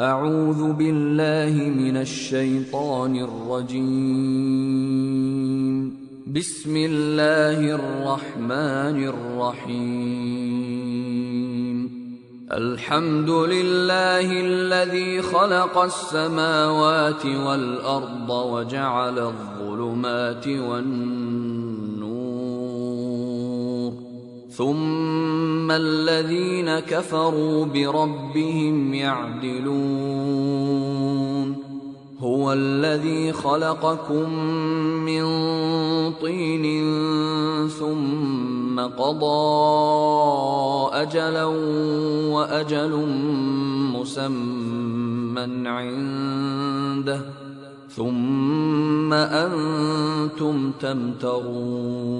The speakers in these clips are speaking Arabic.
أعوذ بالله من الشيطان الرجيم. بسم الله الرحمن الرحيم. الحمد لله الذي خلق السماوات والأرض وجعل الظلمات والنور، ثم الذين كفروا بربهم يعدلون. هو الذي خلقكم من طين ثم قضى أجلا وأجل مسمى عنده ثم أنتم تمترون.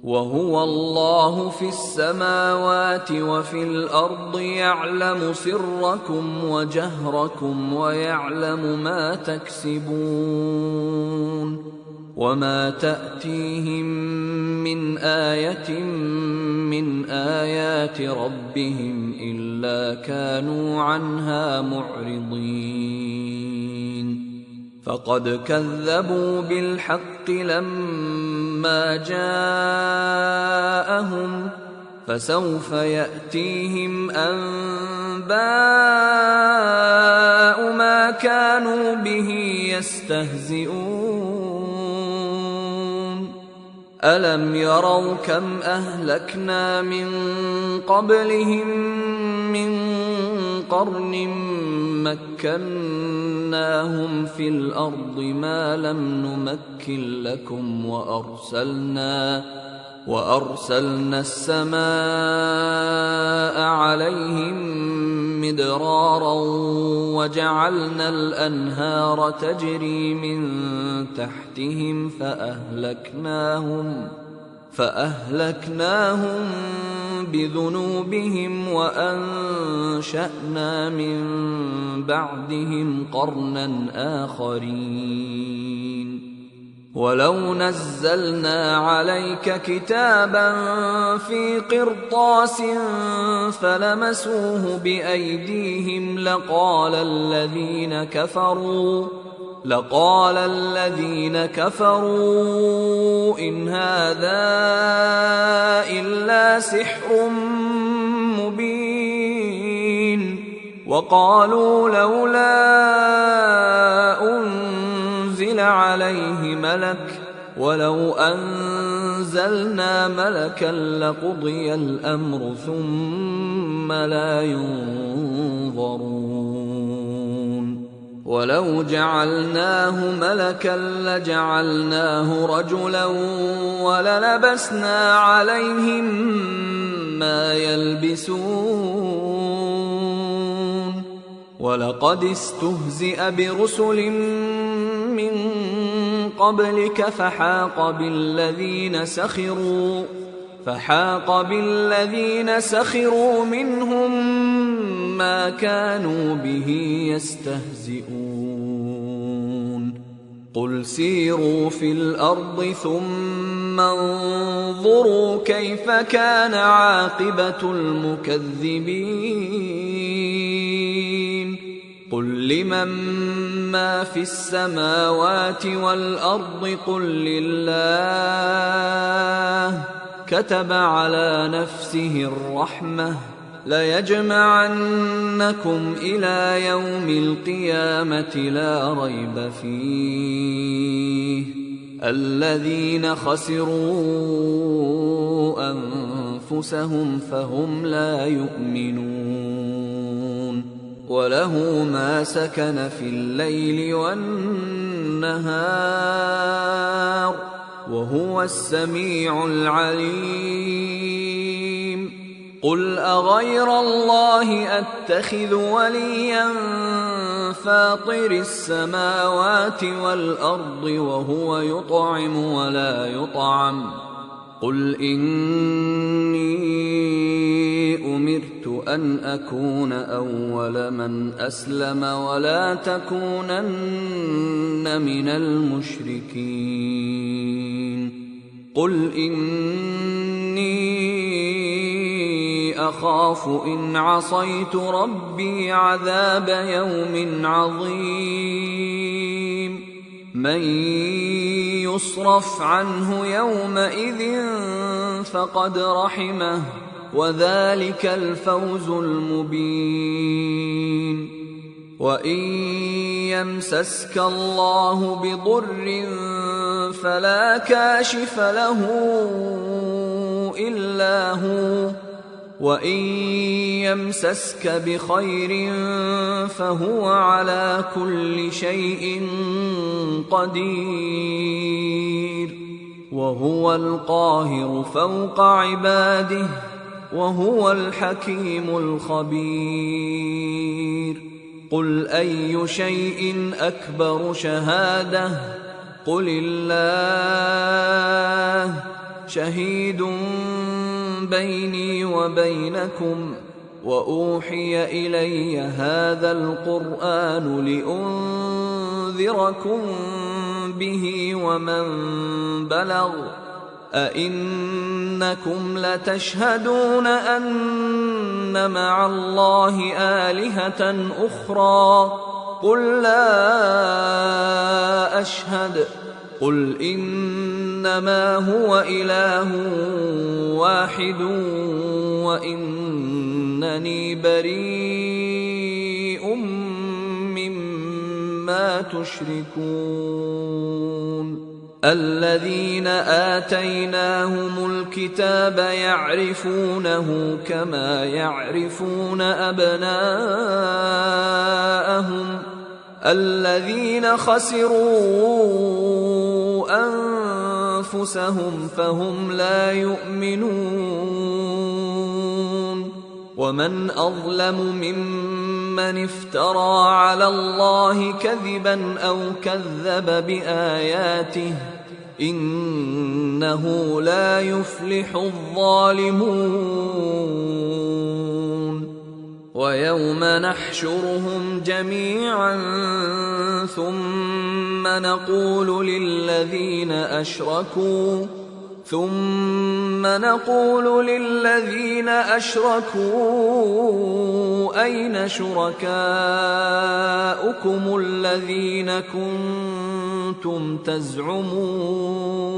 وهو الله في السماوات وفي الأرض يعلم سركم وجهركم ويعلم ما تكسبون. وما تأتيهم من آية من آيات ربهم إلا كانوا عنها معرضين. فقد كذبوا بالحق لما جاءهم، فسوف يأتيهم أنباء ما كانوا به يستهزئون. ألم يروا كم أهلكنا من قبلهم من قرن مكناهم في الأرض ما لم نمكن لكم، وأرسلنا السماء عليهم مدرارا وجعلنا الأنهار تجري من تحتهم فأهلكناهم بذنوبهم وأنشأنا من بعدهم قرنا آخرين. ولو نزلنا عليك كتابا في قرطاس فلمسوه بأيديهم لقال الذين كفروا إن هذا إلا سحر مبين. وقالوا لولا أنزل عليه ملك، ولو أنزلنا ملكا لقضي الأمر ثم لا ينظرون. ولو جعلناه ملكا لجعلناه رجلا وللبسنا عليهم ما يلبسون. ولقد استهزئ برسل من قبلك فحاق بالذين سخروا منهم ما كانوا به يستهزئون. قل سيروا في الأرض ثم انظروا كيف كان عاقبة المكذبين. قل لمن ما في السماوات والأرض قل لله. كتب على نفسه الرحمة ليجمعنكم إلى يوم القيامة لا ريب فيه. الذين خسروا أنفسهم فهم لا يؤمنون. وله ما سكن في الليل والنهار وهو السميع العليم. قل أغير الله أتخذ وليا فاطر السماوات والأرض وهو يطعم ولا يطعم. قل إني أمرت أن أكون أول من أسلم ولا تكونن من المشركين. قل إني أخاف إن عصيت ربي عذاب يوم عظيم من يصرف عنه يومئذ فقد رحمه وذلك الفوز المبين وإن يمسسك الله بضر فلا كاشف له إلا هو وإن يمسسك بخير فهو على كل شيء قدير وهو القاهر فوق عباده وهو الحكيم الخبير قل أي شيء أكبر شهادة قل الله شهيد بيني وبينكم وأوحي إلي هذا القرآن لأنذركم به ومن بلغ أئنكم لتشهدون أن مع الله آلهة أخرى قل لا أشهد قل إنما هو إله واحد وإنني بريء مما تشركون الذين آتيناهم الكتاب يعرفونه كما يعرفون أبناءهم الذين خسروا أنفسهم فهم لا يؤمنون ومن أظلم ممن افترى على الله كذبا أو كذب بآياته إنه لا يفلح الظالمون ويوم نحشرهم جميعا ثم نقول للذين أشركوا أين شركاؤكم الذين كنتم تزعمون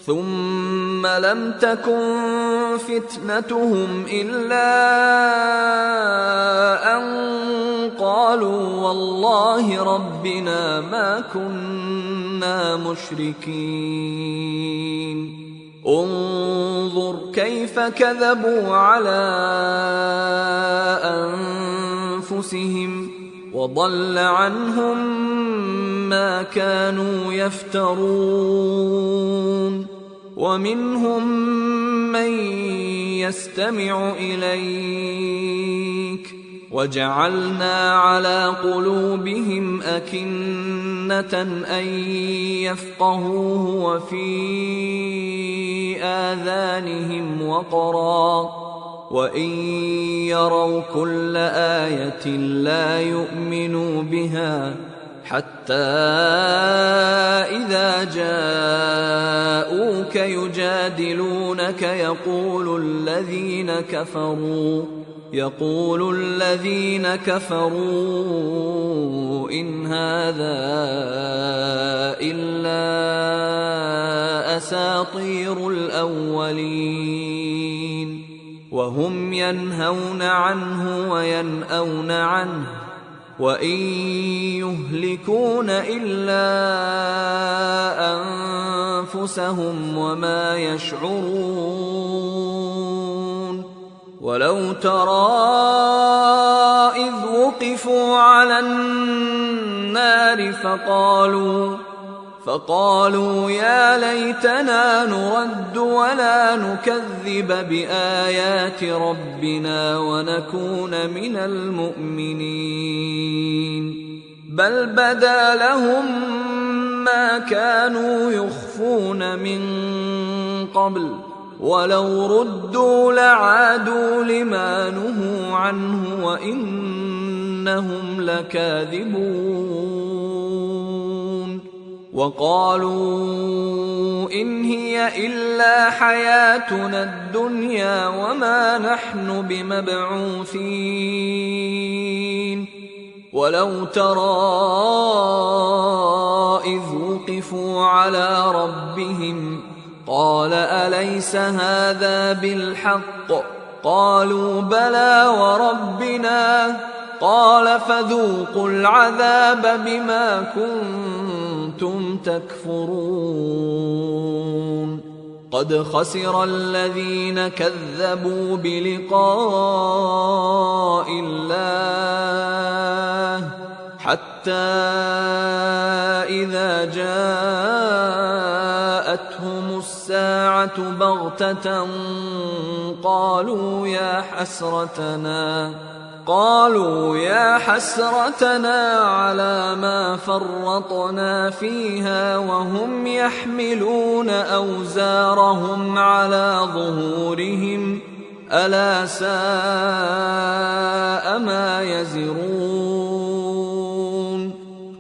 ثم لم تكن فتنتهم إلا أن قالوا والله ربنا ما كنا مشركين انظر كيف كذبوا على أنفسهم وضل عنهم ما كانوا يفترون ومنهم من يستمع إليك وجعلنا على قلوبهم أكنة أن يفقهوه وفي آذانهم وقرا وإن يروا كل آية لا يؤمنوا بها حتى إذا جاءوك يجادلونك يقول الذين كفروا إن هذا إلا أساطير الأولين وهم ينهون عنه وينأون عنه وإن يهلكون إلا أنفسهم وما يشعرون ولو ترى إذ وقفوا على النار فقالوا يا ليتنا نرد ولا نكذب بآيات ربنا ونكون من المؤمنين بل بدا لهم ما كانوا يخفون من قبل ولو ردوا لعادوا لما نهوا عنه وإنهم لكاذبون وقالوا إن هي إلا حياتنا الدنيا وما نحن بمبعوثين ولو ترى إذ وقفوا على ربهم قال أليس هذا بالحق قالوا بلى وربنا قال فذوقوا العذاب بما كنتم تكفرون قد خسر الذين كذبوا بلقاء الله حتى إذا جاءتهم الساعة بغتة قالوا يا حسرتنا على ما فرطنا فيها وهم يحملون أوزارهم على ظهورهم ألا ساء ما يزرون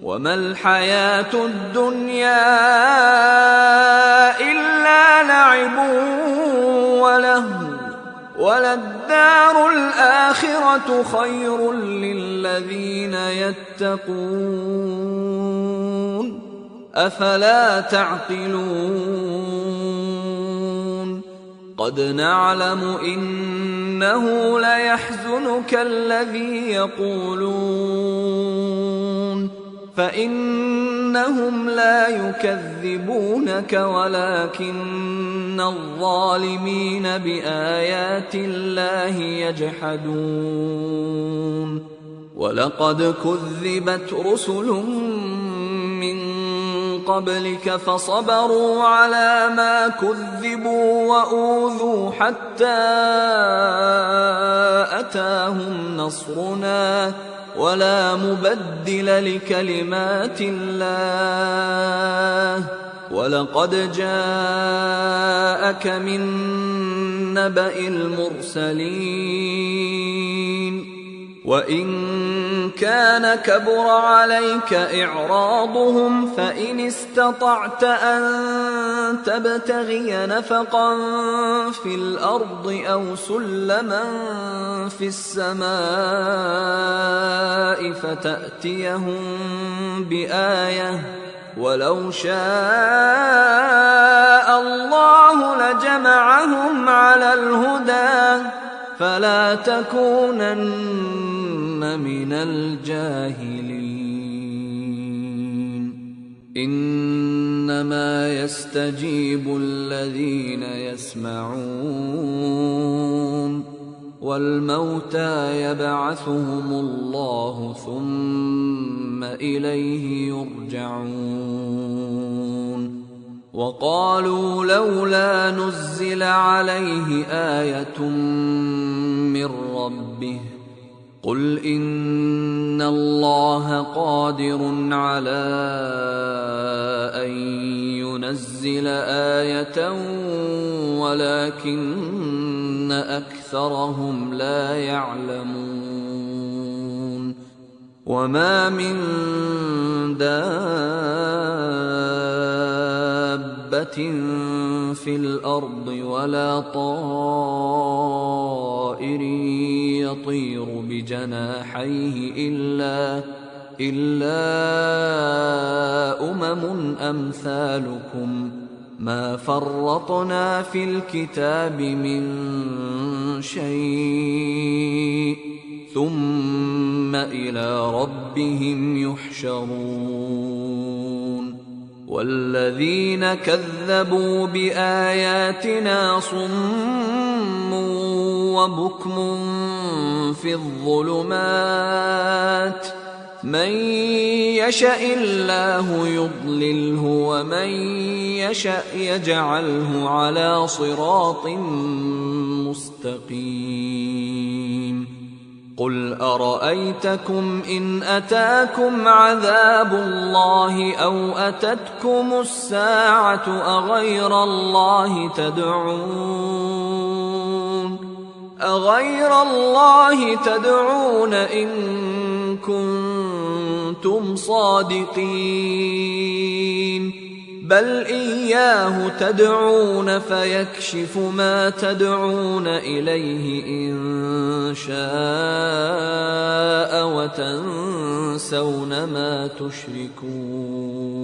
وما الحياة الدنيا إلا لعب ولهو وللدار الآخرة خير للذين يتقون أفلا تعقلون قد نعلم إنه ليحزنك الذي يقولون فإنهم لا يكذبونك ولكن الظالمين بآيات الله يجحدون ولقد كذبت رسل من قبلك فصبروا على ما كذبوا وأوذوا حتى أتاهم نصرنا ولا مبدل لكلمات الله ولقد جاءك من نبأ المرسلين وإن كان كبر عليك إعراضهم فإن استطعت أن تبتغي نفقا في الأرض أو سلما في السماء فتأتيهم بآية ولو شاء الله لجمعهم على الهدى فلا تكونن من الجاهلين إنما يستجيب الذين يسمعون والموتى يبعثهم الله ثم إليه يرجعون وقالوا لولا نزل عليه آية من ربه قل إن الله قادر على أن ينزل آية ولكن أكثرهم لا يعلمون وما من دابة في الأرض ولا طائر يطير بجناحيه إلا أمم أمثالكم ما فرطنا في الكتاب من شيء ثم إلى ربهم يحشرون والذين كذبوا بآياتنا صم وبكم في الظلمات من يشاء الله يضلله ومن يشاء يجعله على صراط مستقيم قل أرأيتكم إن أتاكم عذاب الله أو أتتكم الساعة أغير الله تدعون إن كنتم صادقين بل إياه تدعون فيكشف ما تدعون إليه إن شاء وتنسون ما تشركون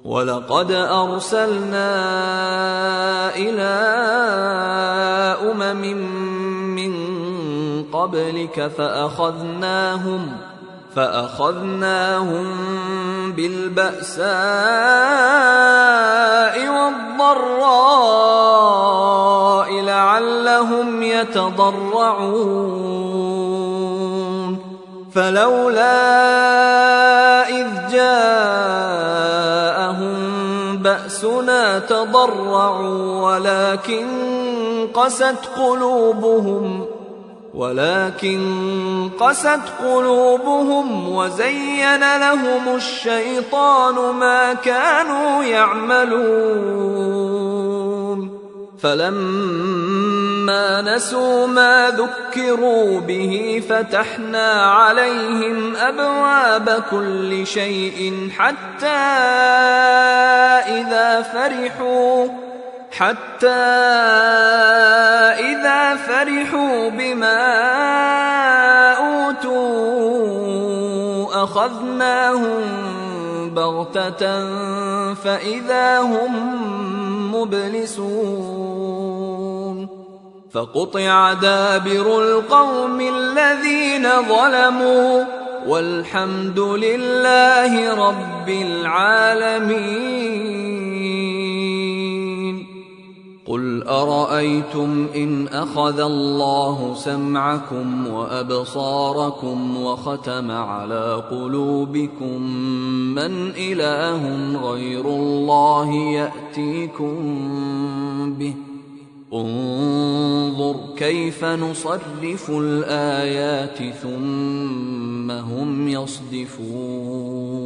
ولقد أرسلنا إلى أمم من قبلك فأخذناهم بالبأساء والضراء لعلهم يتضرعون فلولا إذ جاءهم بأسنا تضرعوا ولكن قست قلوبهم وزين لهم الشيطان ما كانوا يعملون فلما نسوا ما ذكروا به فتحنا عليهم أبواب كل شيء حتى إذا فرحوا بما أوتوا أخذناهم بغتة فإذا هم مبلسون فقطع دابر القوم الذين ظلموا والحمد لله رب العالمين قل أرأيتم إن أخذ الله سمعكم وأبصاركم وختم على قلوبكم من إله غير الله يأتيكم به انظر كيف نصرف الآيات ثم هم يصدفون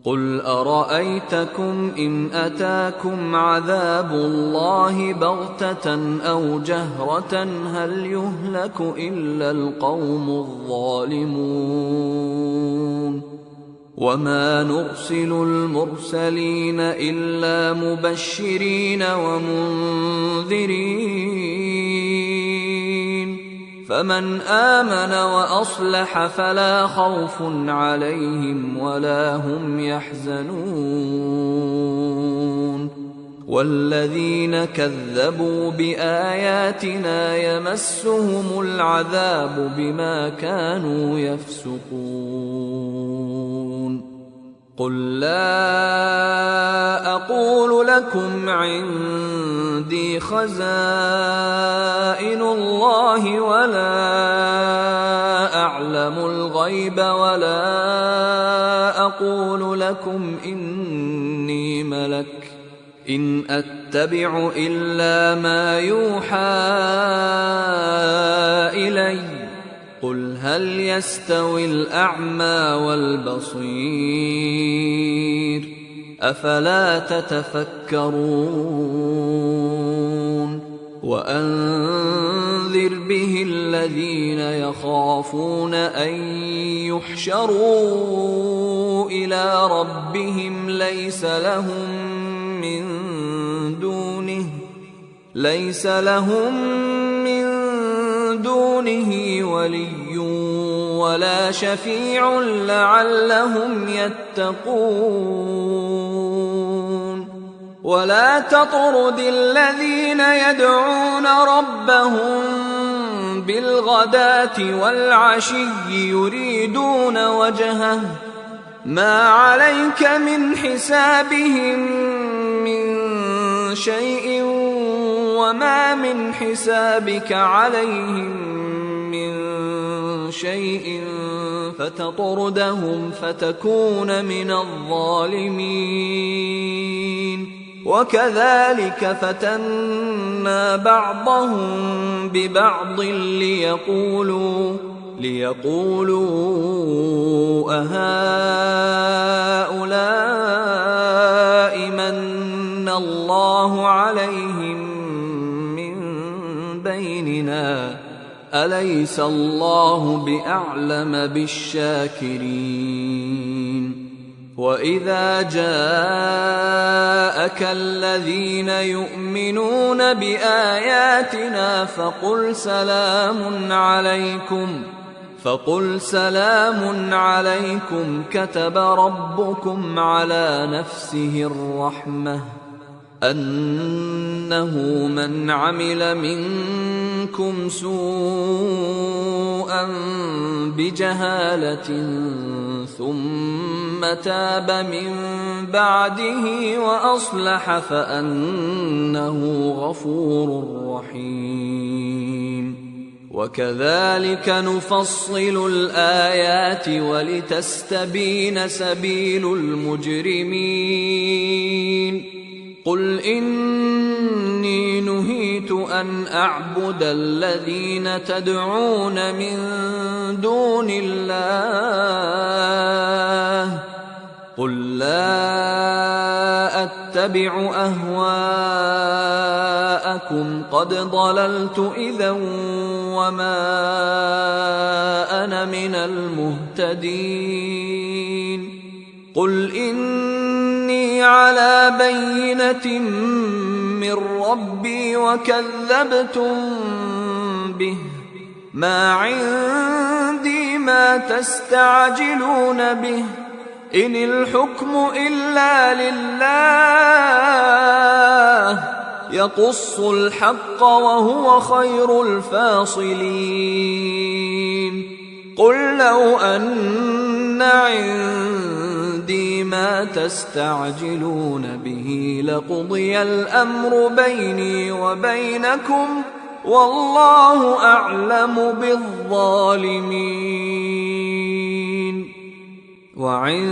قل أرأيتكم إن أتاكم عذاب الله بغتة أو جهرة هل يهلك إلا القوم الظالمون وما نرسل المرسلين إلا مبشرين ومنذرين فمن آمن وأصلح فلا خوف عليهم ولا هم يحزنون والذين كذبوا بآياتنا يمسهم العذاب بما كانوا يفسقون قل لا أقول لكم عندي خزائن الله ولا أعلم الغيب ولا أقول لكم إني ملك إن أتبع إلا ما يوحى إلي قل هل يستوي الأعمى والبصير أفلا تتفكرون وأنذر به الذين يخافون أن يحشروا إلى ربهم ليس لهم من دونه ولي ولا شفيع لعلهم يتقون ولا تطرد الذين يدعون ربهم بالغداة والعشي يريدون وجهه ما عليك من حسابهم من شيء وما من حسابك عليهم من شيء فتطردهم فتكون من الظالمين وكذلك فتنا بعضهم ببعض ليقولوا أهؤلاء من الله عليهم من بيننا أليس الله بأعلم بالشاكرين وإذا جاءك الذين يؤمنون بآياتنا فقل سلام عليكم كتب ربكم على نفسه الرحمة أنه من عمل منكم سوءا بجهالة ثم تاب من بعده وأصلح فأنه غفور رحيم وكذلك نفصل الآيات ولتستبين سبيل المجرمين قل إني نهيت أن أعبد الذين تدعون من دون الله قل لا أتبع أهواءكم قد ضللت إذا وما أنا من المهتدين قل إني على بينة من ربي وكذبتم به ما عندي ما تستعجلون به إن الحكم إلا لله يقص الحق وهو خير الفاصلين قل لو أن عندي ما تستعجلون به لقضي الأمر بيني وبينكم والله أعلم بالظالمين وعنده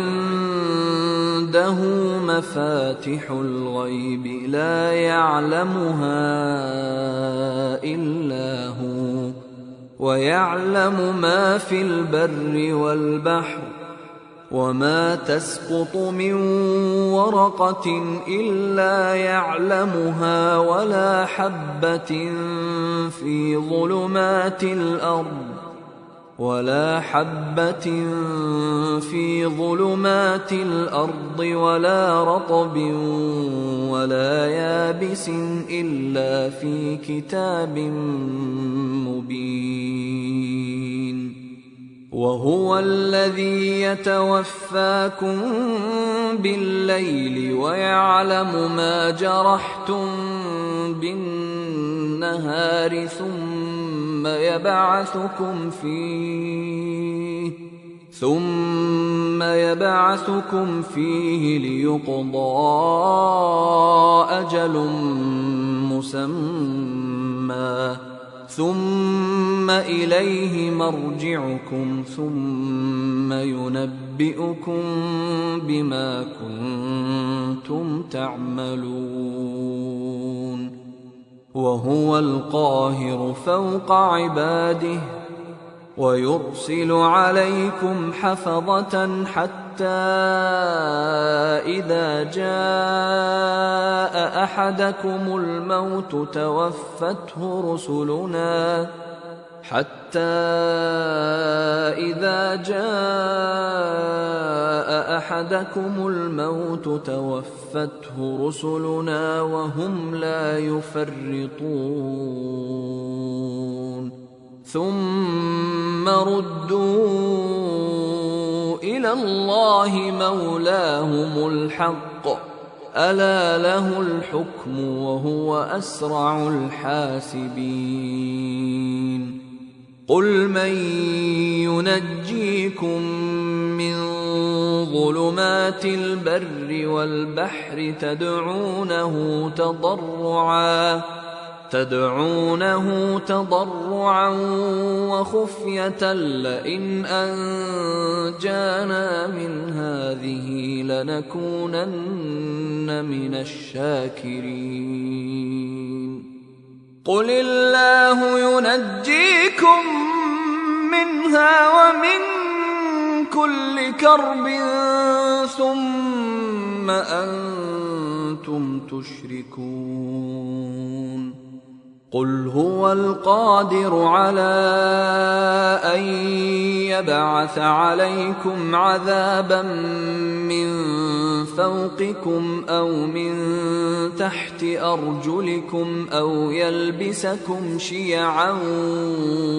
مفاتح الغيب لا يعلمها إلا هو ويعلم ما في البر والبحر وما تسقط من ورقة إلا يعلمها ولا حبة في ظلمات الأرض ولا رطب ولا يابس إلا في كتاب مبين وهو الذي يتوفاكم بالليل ويعلم ما جرحتم بالنهار ثم يبعثكم فيه ليقضى أجل مسمى ثم إليه مرجعكم ثم ينبئكم بما كنتم تعملون وهو القاهر فوق عباده ويرسل عليكم حفظة حتى إذا جاء أحدكم الموت توفته رسلنا وهم لا يفرطون ثم ردوا إلى الله مولاهم الحق ألا له الحكم وهو أسرع الحاسبين قل من ينجيكم من ظلمات البر والبحر تدعونه تضرعا وخفية لئن أنجانا من هذه لنكونن من الشاكرين قل الله ينجيكم منها ومن كل كرب ثم أنتم تشركون قل هو القادر على أن يبعث عليكم عذابا من فوقكم أو من تحت أرجلكم أو يلبسكم شيعا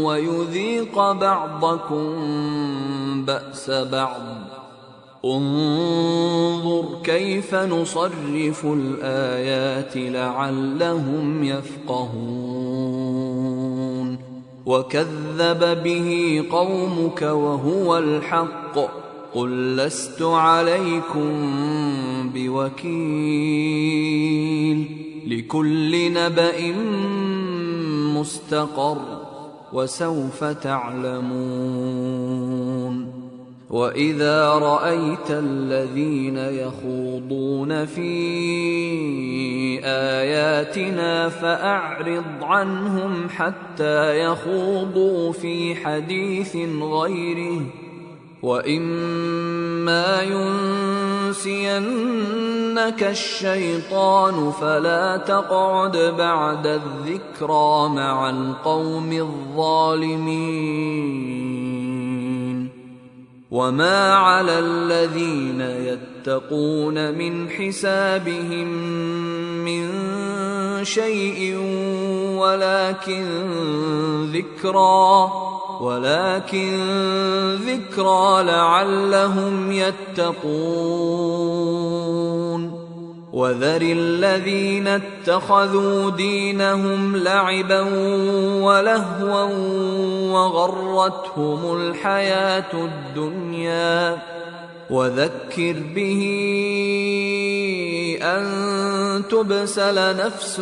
ويذيق بعضكم بأس بعض. انظر كيف نصرف الآيات لعلهم يفقهون. وكذب به قومك وهو الحق قل لست عليكم بوكيل. لكل نبأ مستقر وسوف تعلمون. وإذا رأيت الذين يخوضون في آياتنا فأعرض عنهم حتى يخوضوا في حديث غيره، وإما ينسينك الشيطان فلا تقعد بعد الذكرى مع القوم الظالمين. وما على الذين يتقون من حسابهم من شيء ولكن ذكرى لعلهم يتقون. وذر الذين اتخذوا دينهم لعبا ولهوا وغرتهم الحياة الدنيا، وذكر به أن تبسل نفس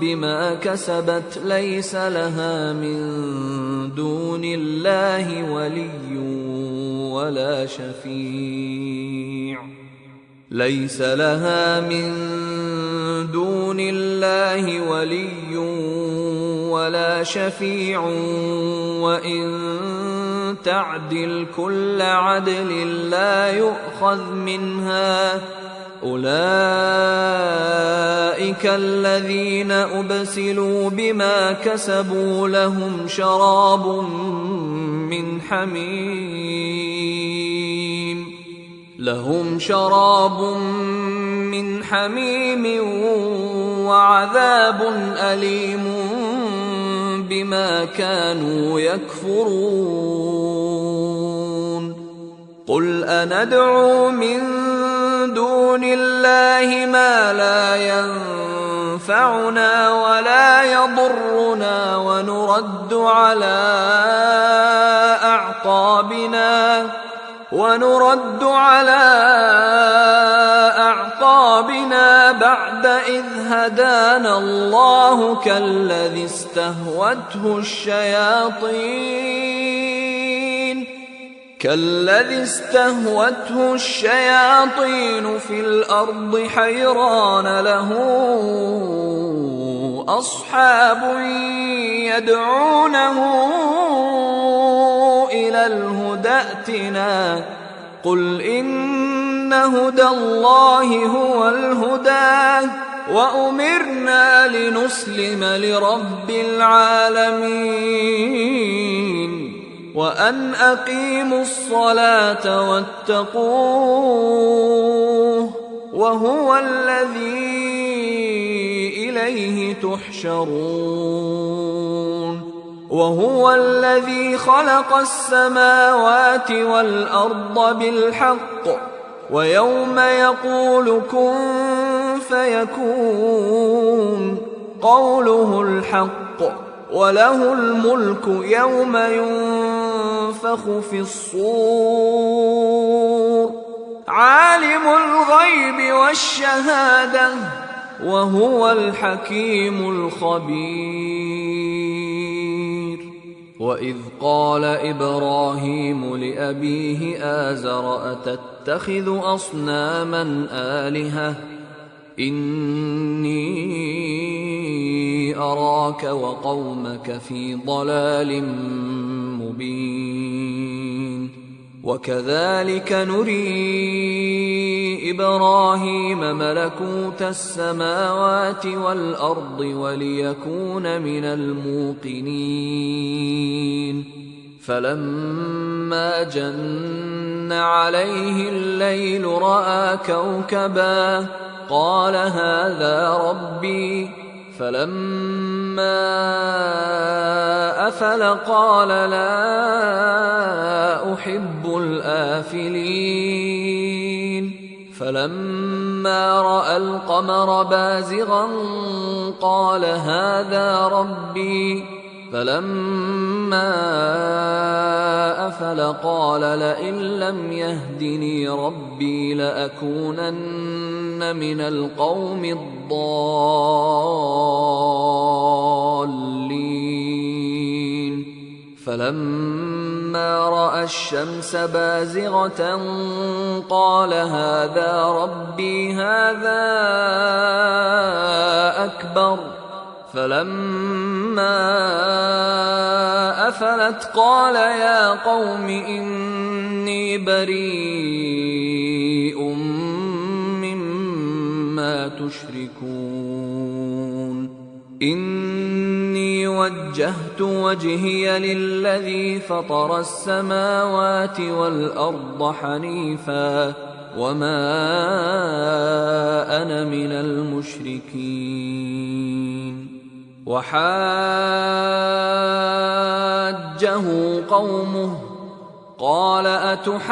بما كسبت ليس لها من دون الله ولي ولا شفيع وإن تعدل كل عدل لا يؤخذ منها. أولئك الذين أبسلوا بما كسبوا لهم شراب من حميم وعذاب أليم بما كانوا يكفرون. قل أندعو من دون الله ما لا ينفعنا ولا يضرنا ونرد على أعقابنا بعد إذ هدانا الله كالذي استهوته الشياطين في الأرض حيران له أصحاب يدعونه إلى الهدى ائتنا. قل إن هدى الله هو الهدى وأمرنا لنسلم لرب العالمين وأن أقيموا الصلاة واتقوه وهو الذي إليه تحشرون. وهو الذي خلق السماوات والأرض بالحق ويوم يقول كن فيكون قوله الحق وله الملك يوم ينفخ في الصور عالم الغيب والشهادة وهو الحكيم الخبير. وإذ قال إبراهيم لأبيه آزر أتتخذ أصناما آلهة إني أراك وقومك في ضلال مبين. وكذلك نري إبراهيم ملكوت السماوات والأرض وليكون من الموقنين فلما جن عليه الليل رأى كوكبا قال هذا ربي فلما أفل قال لا أحب الآفلين فلما رأى القمر بازغا قال هذا ربي فلما أفل قال لئن لم يهدني ربي لأكونن من القوم الضالين فلما رأى الشمس بازغة قال هذا ربي هذا أكبر فلما أفلت قال يا قوم إني بريء مما تشركون إني وجهت وجهي للذي فطر السماوات والأرض حنيفا وما أنا من المشركين وحاجه قومه قال أتحاجوني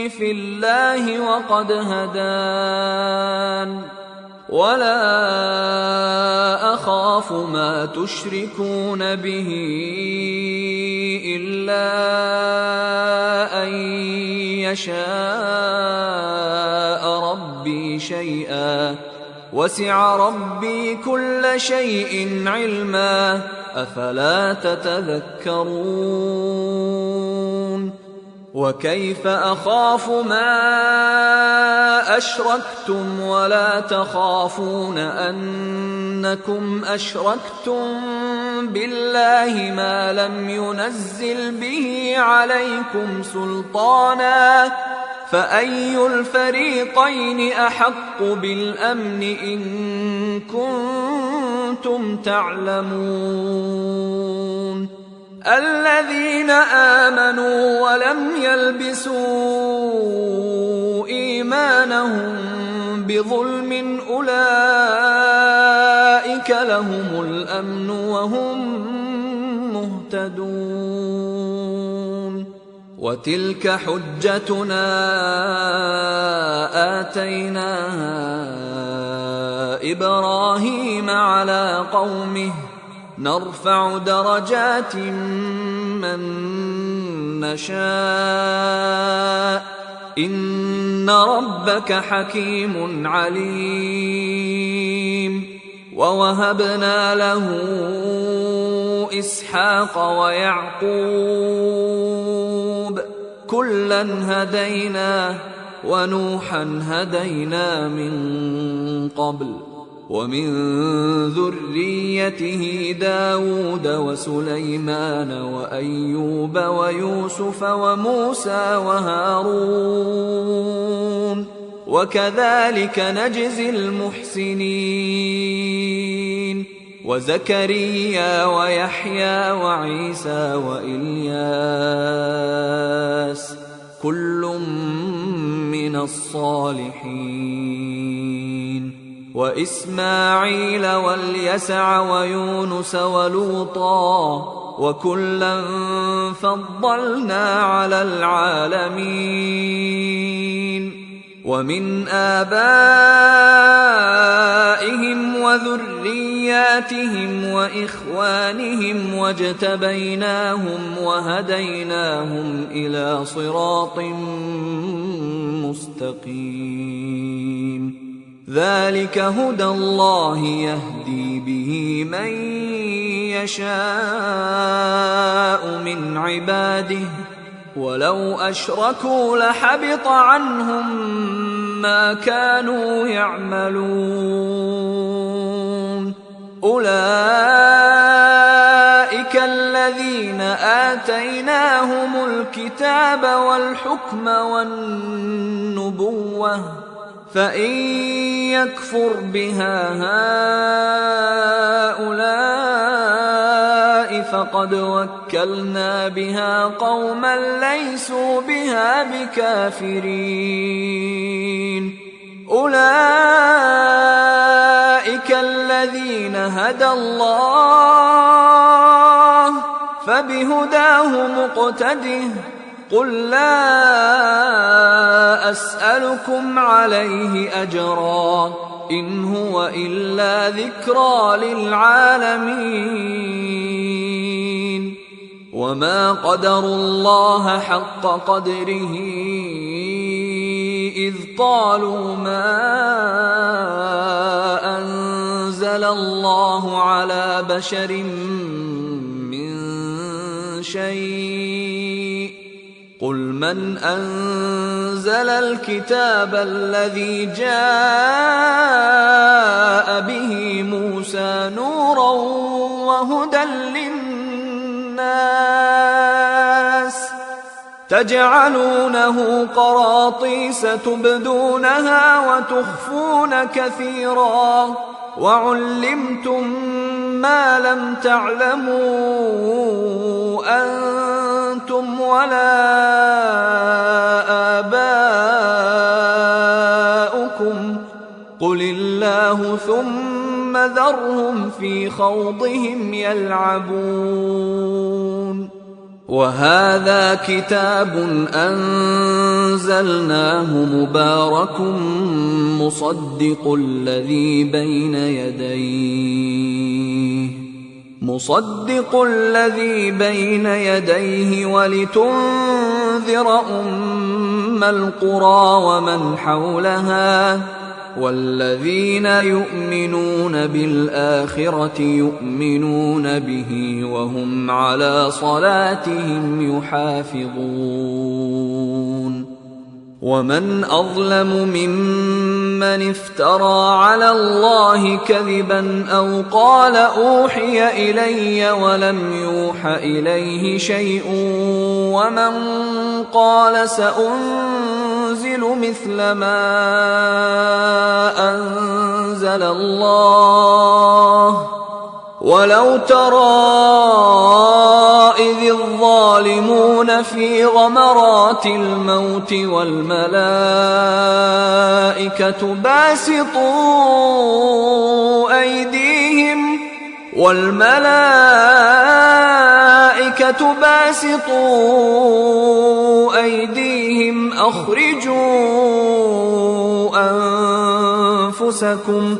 في الله وقد هدان ولا أخاف ما تشركون به إلا أن يشاء ربي شيئا وسع ربي كل شيء علما أفلا تتذكرون وكيف أخاف ما أشركتم ولا تخافون أنكم أشركتم بالله ما لم ينزل به عليكم سلطانا فأي الفريقين أحق بالأمن إن كنتم تعلمون الذين آمنوا ولم يلبسوا إيمانهم بظلم أولئك لهم الأمن وهم مهتدون وتلك حجتنا آتيناها إبراهيم على قومه نرفع درجات من نشاء إن ربك حكيم عليم ووهبنا له إسحاق ويعقوب كلا هدينا ونوحا هدينا من قبل ومن ذريته داود وسليمان وأيوب ويوسف وموسى وهارون وكذلك نجزي المحسنين وزكريا ويحيى وعيسى وإلياس كل من الصالحين وإسماعيل واليسع ويونس ولوطا وكلا فضلنا على العالمين ومن آبائهم وذرياتهم وإخوانهم واجتبيناهم وهديناهم إلى صراط مستقيم ذلك هدى الله يهدي به من يشاء من عباده ولو أشركوا لحبط عنهم ما كانوا يعملون أولئك الذين آتيناهم الكتاب والحكم والنبوة فإن يكفر بها هؤلاء فقد وكلنا بها قوما ليسوا بها بكافرين. أولئك الذين هدى الله فبهداه مقتده. قل لا أسألكم عليه أجرا إن هو إلا ذكرى للعالمين. وما قدروا الله حق قدره إذ قالوا ما أنزل الله على بشر من شيء قل من أنزل الكتاب الذي جاء به موسى نورا وهدى للناس تجعلونه قراطيس تبدونها وتخفون كثيرا وعلمتم ما لم تعلموا أنتم ولا آباؤكم قل الله ثم ذرهم في خوضهم يلعبون. وهذا كتاب أنزلناه مبارك مصدق الذي بين يديه ولتنذر أم القرى ومن حولها والذين يؤمنون بالآخرة يؤمنون به وهم على صلاتهم يحافظون. ومن أظلم ممن افترى على الله كذبا أو قال أوحي إلي ولم يوح إليه شيء ومن قال سأنزل مثل ما أنزل الله ولو ترى إذ الظالمون في غمرات الموت والملائكة باسطوا أيديهم أخرجوا أنفسكم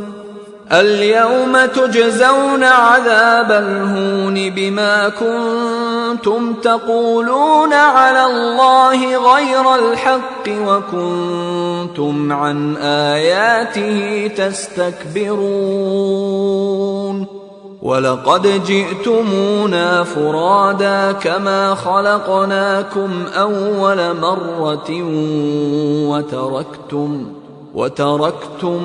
اليوم تجزون عذاب الهون بما كنتم تقولون على الله غير الحق وكنتم عن آياته تستكبرون. ولقد جئتمونا فرادا كما خلقناكم أول مرة وتركتم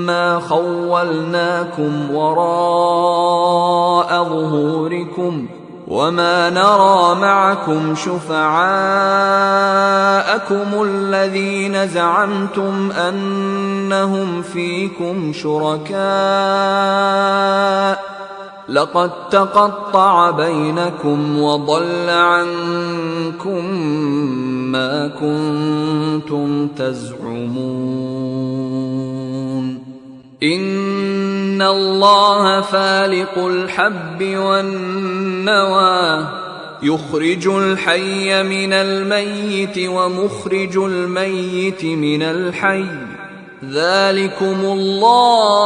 ما خولناكم وراء ظهوركم وما نرى معكم شفعاءكم الذين زعمتم أنهم فيكم شركاء لقد تقطع بينكم وضل عنكم ما كنتم تزعمون. إن الله فالق الحب والنوى يخرج الحي من الميت ومخرج الميت من الحي ذلكم الله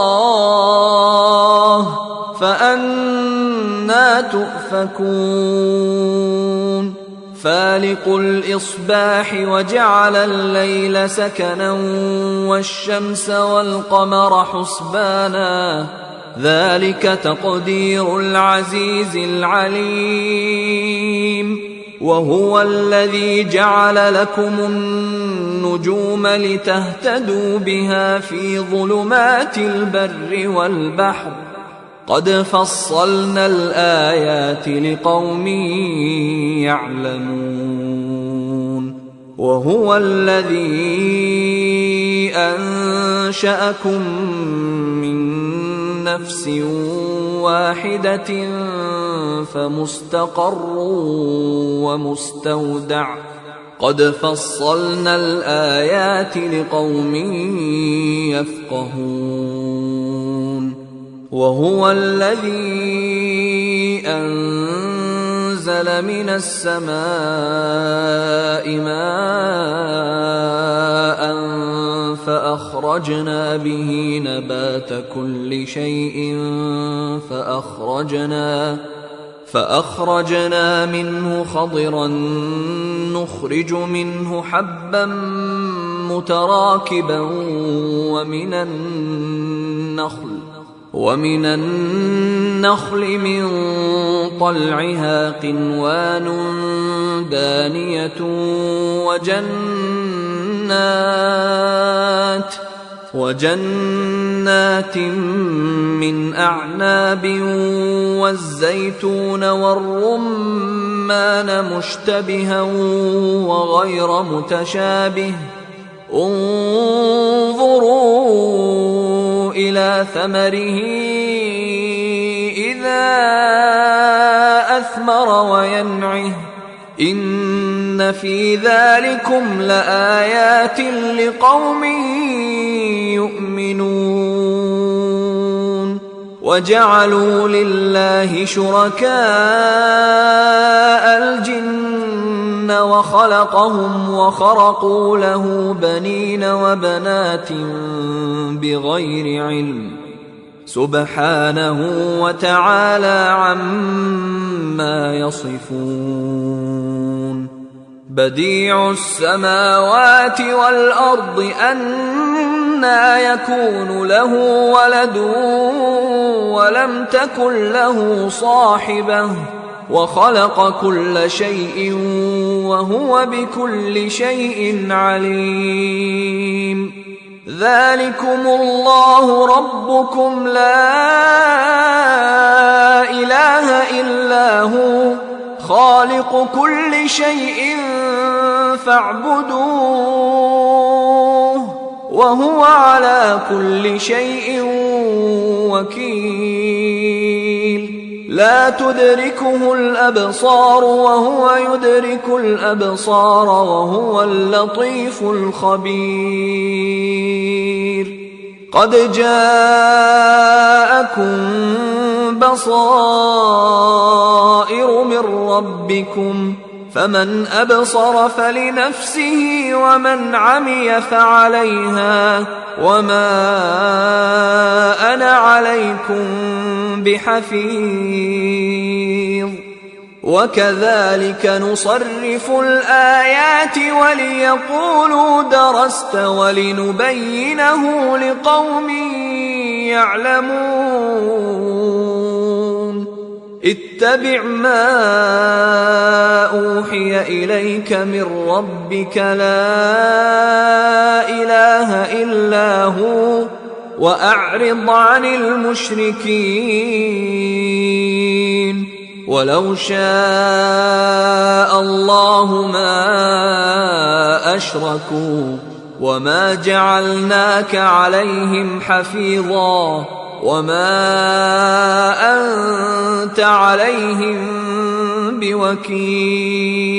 فأنى تؤفكون. فالق الإصباح وجعل الليل سكنا والشمس والقمر حسبانا ذلك تقدير العزيز العليم. وهو الذي جعل لكم النجوم لتهتدوا بها في ظلمات البر والبحر قد فصلنا الآيات لقوم يعلمون وهو الذي أنشأكم من نفس واحدة فمستقر ومستودع قد فصلنا الآيات لقوم يفقهون وهو الذي أنزل من السماء ماء فأخرجنا به نبات كل شيء فأخرجنا منه خضرا نخرج منه حبا متراكبا ومن النخل من طلعها قنوان دانية وجنات من أعناب والزيتون والرمان مشتبها وغير متشابه انظروا إلى ثمره إذا أثمر وينعه إن في ذلكم لآيات لقوم يؤمنون وجعلوا لله شركاء الجن وخلقهم وخرقوا له بنين وبنات بغير علم سبحانه وتعالى عما يصفون بديع السماوات والأرض أنى يكون له ولد ولم تكن له صاحبة وخلق كل شيء وهو بكل شيء عليم ذلكم الله ربكم لا إله إلا هو خالق كل شيء فاعبدوه وهو على كل شيء وكيل لا تدركه الأبصار وهو يدرك الأبصار وهو اللطيف الخبير قد جاءكم بصائر من ربكم فمن أبصر فلنفسه ومن عمي فعليها وما أنا عليكم بحفيظ وكذلك نصرف الآيات وليقولوا درست ولنبينه لقوم يعلمون اتبع ما أوحي إليك من ربك لا إله إلا هو وأعرض عن المشركين ولو شاء الله ما أشركوا وما جعلناك عليهم حفيظا وما أنت عليهم بوكيل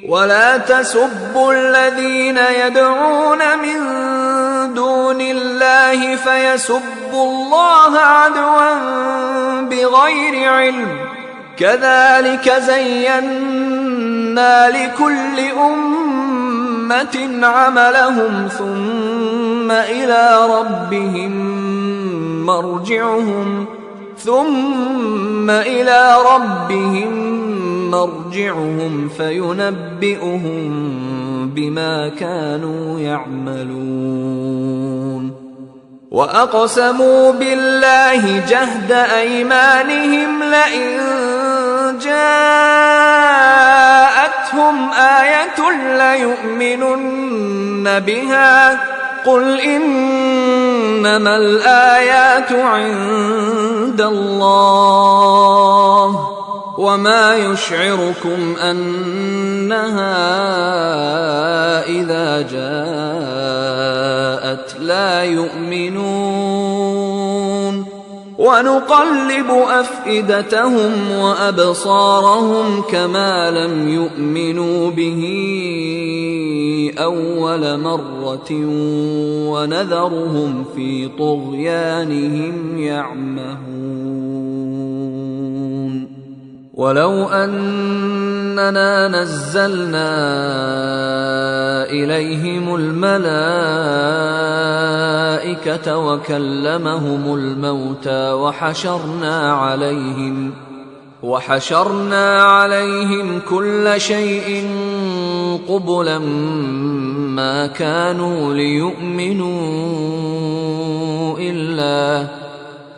ولا تسبوا الذين يدعون من دون الله فيسبوا الله عدوا بغير علم كذلك زينا لكل أمة عملهم ثم إلى ربهم مرجعهم فينبئهم بما كانوا يعملون وأقسموا بالله جهد أيمانهم لئن جاءتهم آية ليؤمنن بها قل إن إنما الآيات عند الله وما يشعركم أنها إذا جاءت لا يؤمنون ونقلب أفئدتهم وأبصارهم كما لم يؤمنوا به أول مرة ونذرهم في طغيانهم يعمهون ولو أننا نزلنا إليهم الملائكة وكلمهم الموتى وحشرنا عليهم كل شيء قبلا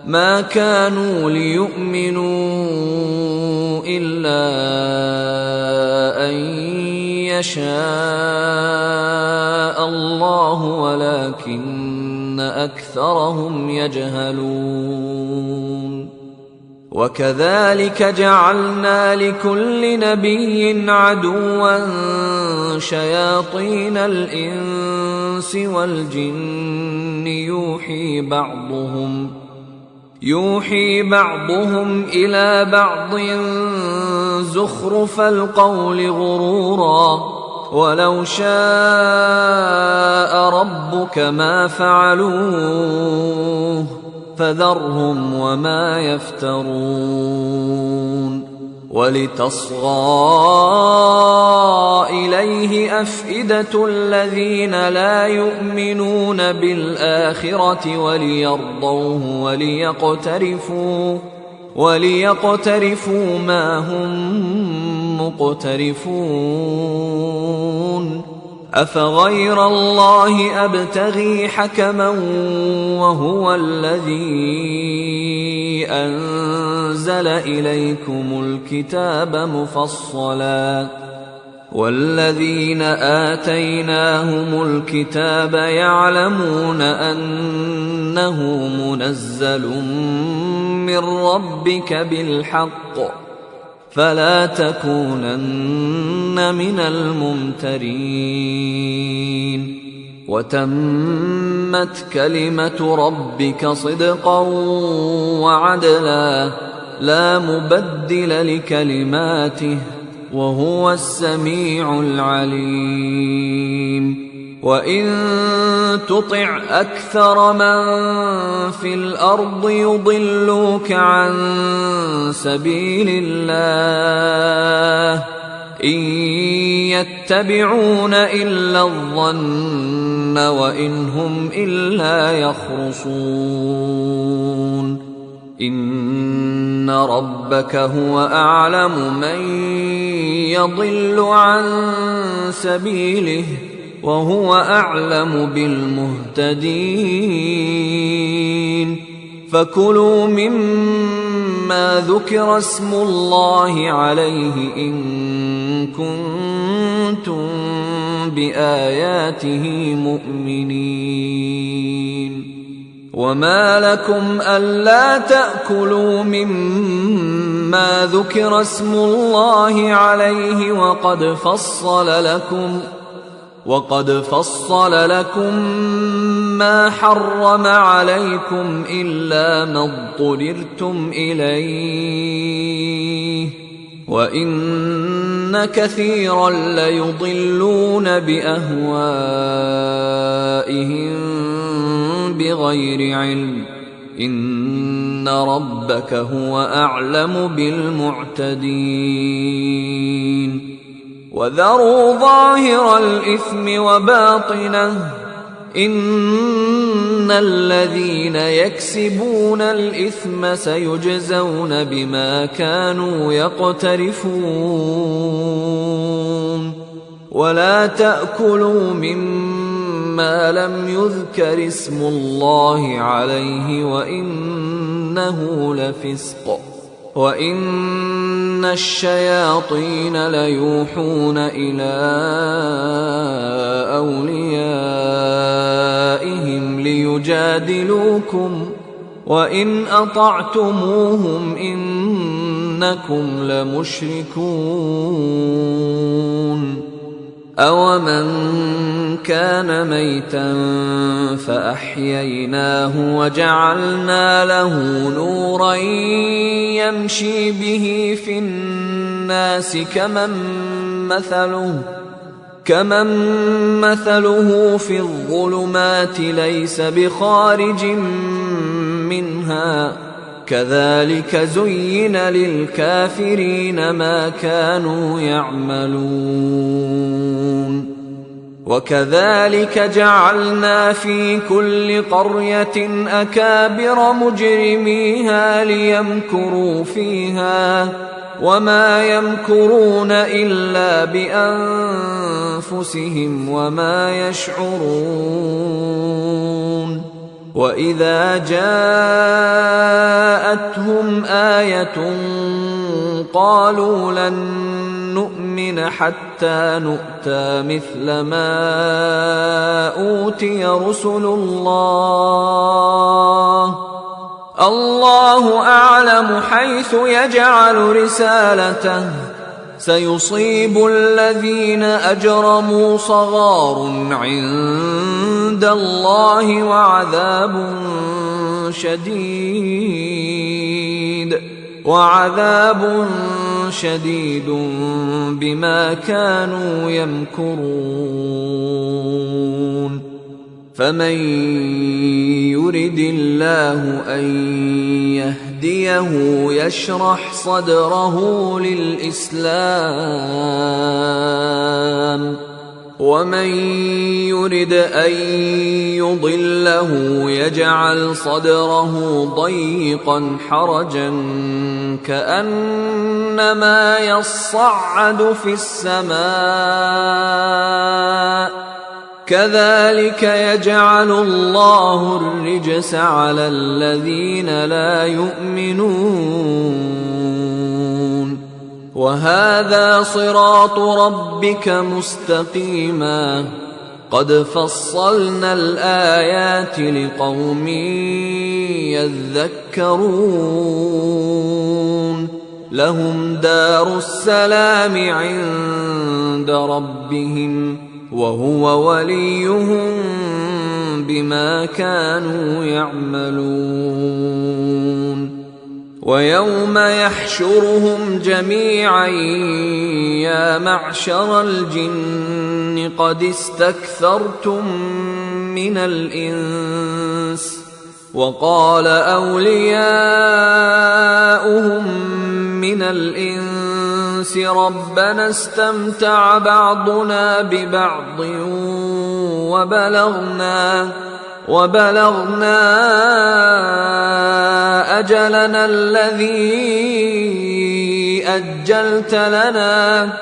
ما كانوا ليؤمنوا إلا أن يشاء الله ولكن أكثرهم يجهلون وكذلك جعلنا لكل نبي عدوا شياطين الإنس والجن يوحي بعضهم إلى بعض زخرف القول غرورا ولو شاء ربك ما فعلوه فذرهم وما يفترون ولتصغى إليه أفئدة الذين لا يؤمنون بالآخرة وليرضوه وليقترفوا ما هم مقترفون أفغير الله أبتغي حكما وهو الذي أنزل إليكم الكتاب مفصلا والذين آتيناهم الكتاب يعلمون أنه منزل من ربك بالحق فلا تكونن من الممترين وتمت كلمة ربك صدقا وعدلا لا مبدل لكلماته وهو السميع العليم وإن تطع أكثر من في الأرض يضلوك عن سبيل الله إن يتبعون إلا الظن وإن هم إلا يخرصون إن ربك هو أعلم من يضل عن سبيله وهو أعلم بالمهتدين فكلوا مما ذكر اسم الله عليه إن كنتم بآياته مؤمنين وما لكم ألا تأكلوا مما ذكر اسم الله عليه وقد فصل لكم ما حرم عليكم إلا ما اضطررتم إليه وإن كثيرا ليضلون بأهوائهم بغير علم إن ربك هو أعلم بالمعتدين وذروا ظاهر الإثم وباطنه إن الذين يكسبون الإثم سيجزون بما كانوا يقترفون ولا تأكلوا مما لم يذكر اسم الله عليه وإنه لفسق وإن الشياطين ليوحون إلى أوليائهم ليجادلوكم وإن أطعتموهم إنكم لمشركون. أَوَمَنْ كَانَ مَيْتًا فَأَحْيَيْنَاهُ وَجَعَلْنَا لَهُ نُورًا يَمْشِي بِهِ فِي النَّاسِ كَمَنْ مَثَلُهُ فِي الظُّلُمَاتِ لَيْسَ بِخَارِجٍ مِنْهَا كَذَلِكَ زُيِّنَ لِلْكَافِرِينَ مَا كَانُوا يَعْمَلُونَ. وَكَذَلِكَ جَعَلْنَا فِي كُلِّ قَرْيَةٍ أَكَابِرَ مُجْرِمِيهَا لِيَمْكُرُوا فِيهَا وَمَا يَمْكُرُونَ إِلَّا بِأَنفُسِهِمْ وَمَا يَشْعُرُونَ. وَإِذَا جَاءَتْهُمْ آيَةٌ قَالُوا لَن نُّؤْمِنَ حَتَّى نُؤْتَىٰ مِثْلَ مَا أُوتِيَ رُسُلُ اللَّهِ اللَّهُ أَعْلَمُ حَيْثُ يَجْعَلُ رِسَالَتَهُ سَيُصِيبُ الَّذِينَ أَجْرَمُوا صَغَارٌ عِندَ اللَّهِ وعذاب شديد بما كانوا يمكرون. فمن يرد الله أن يهديه يشرح صدره للإسلام ومن يرد أن يضله يجعل صدره ضيقا حرجا كأنما يصعد في السماء كذلك يجعل الله الرجس على الذين لا يؤمنون. وهذا صراط ربك مستقيما قد فصلنا الآيات لقوم يذكرون. لهم دار السلام عند ربهم وهو وليهم بما كانوا يعملون. ويوم يحشرهم جميعا يا معشر الجن قد استكثرتم من الإنس وقال أولياؤهم من الإنس ربنا استمتع بعضنا ببعض وبلغنا أجلنا الذي أجلت لنا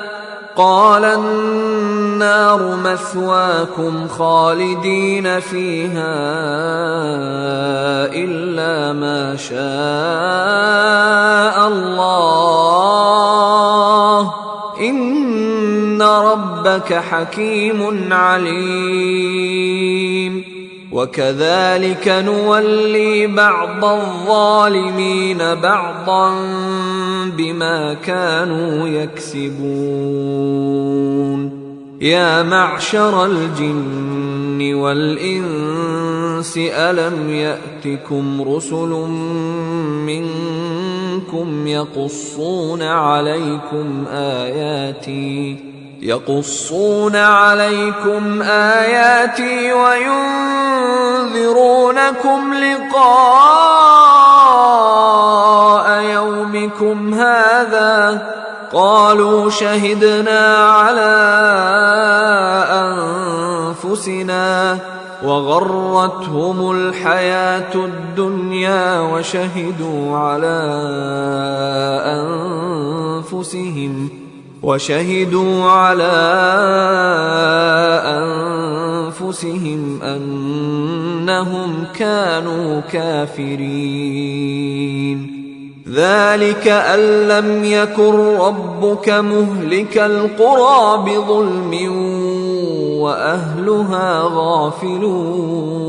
قال النار مثواكم خالدين فيها إلا ما شاء الله إن ربك حكيم عليم. وكذلك نولي بعض الظالمين بعضا بما كانوا يكسبون. يا معشر الجن والإنس ألم يأتكم رسل منكم يقصون عليكم آياتي وينذرونكم لقاء يومكم هذا قالوا شهدنا على أنفسنا وغرتهم الحياة الدنيا وشهدوا على أنفسهم أنهم كانوا كافرين. ذلك أن لم يكن ربك مهلك القرى بظلم وأهلها غافلون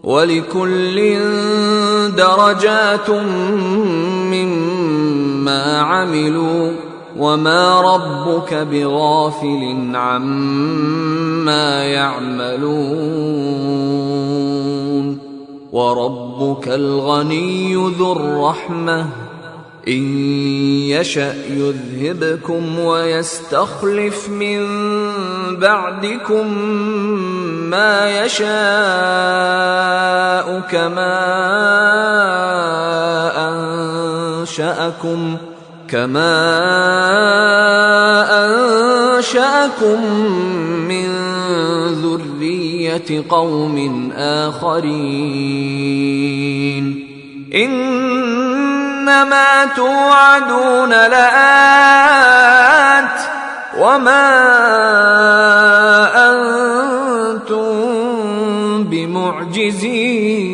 ولكل درجات مما عملوا وما ربك بغافل عما يعملون وربك الغني ذو الرحمة إن يشأ يذهبكم ويستخلف من بعدكم ما يشاء كما أنشأكم من ذرية قوم آخرين إنما توعدون لآت وما أنتم بمعجزين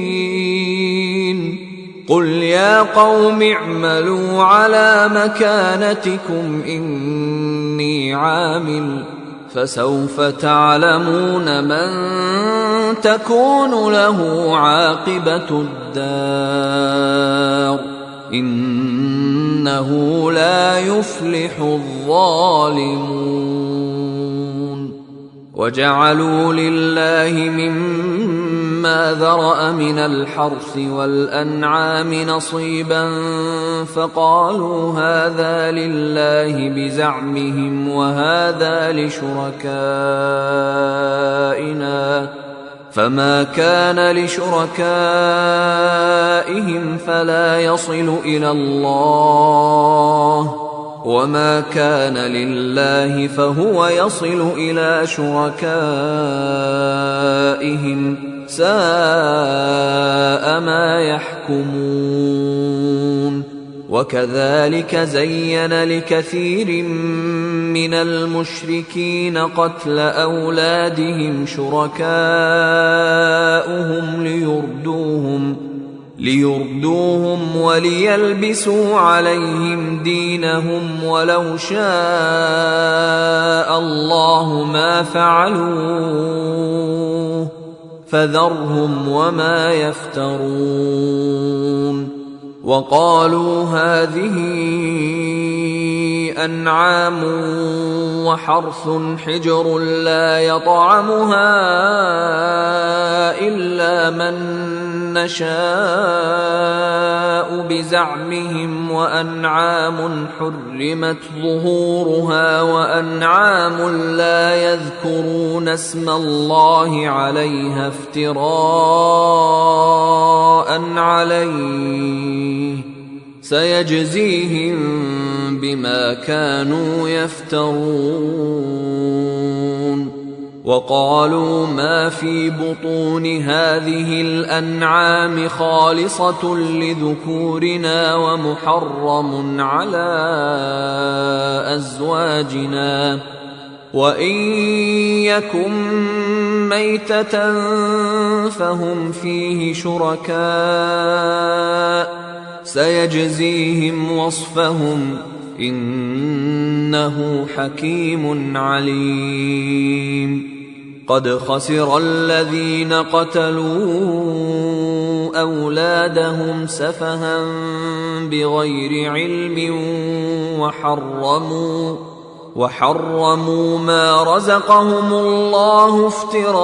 قل يا قوم اعملوا على مكانتكم إني عامل فسوف تعلمون من تكون له عاقبة الدار إنه لا يفلح الظالمون وجعلوا لله مما ذرأ من الحرث والأنعام نصيبا فقالوا هذا لله بزعمهم وهذا لشركائنا فما كان لشركائهم فلا يصل إلى الله وما كان لله فهو يصل إلى شركائهم ساء ما يحكمون وكذلك زين لكثير من المشركين قتل أولادهم شركاؤهم ليردوهم وليلبسوا عليهم دينهم ولو شاء الله ما فعلوه فذرهم وما يفترون وقالوا هذه أنعام وحرث حجر لا يطعمها إلا من نشاء بزعمهم وأنعام حرمت ظهورها وأنعام لا يذكرون اسم الله عليها افتراء عليه سيجزيهم بما كانوا يفترون وقالوا ما في بطون هذه الأنعام خالصة لذكورنا ومحرم على أزواجنا وإن يكن ميتة فهم فيه شركاء سيجزيهم وصفهم إنه حكيم عليم قد خسر الذين قتلوا أولادهم سفها بغير علم وحرموا ما رزقهم الله افتراء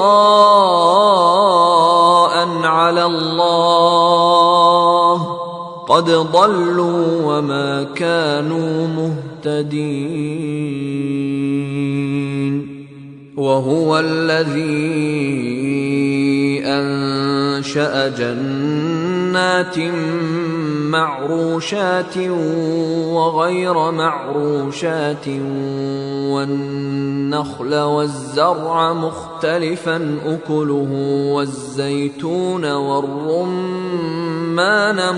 على الله قد ضلوا وما كانوا مهتدين وهو الذي أنشأ جنات معروشات وغير معروشات والنخل والزرع مختلفا أكله والزيتون والرمان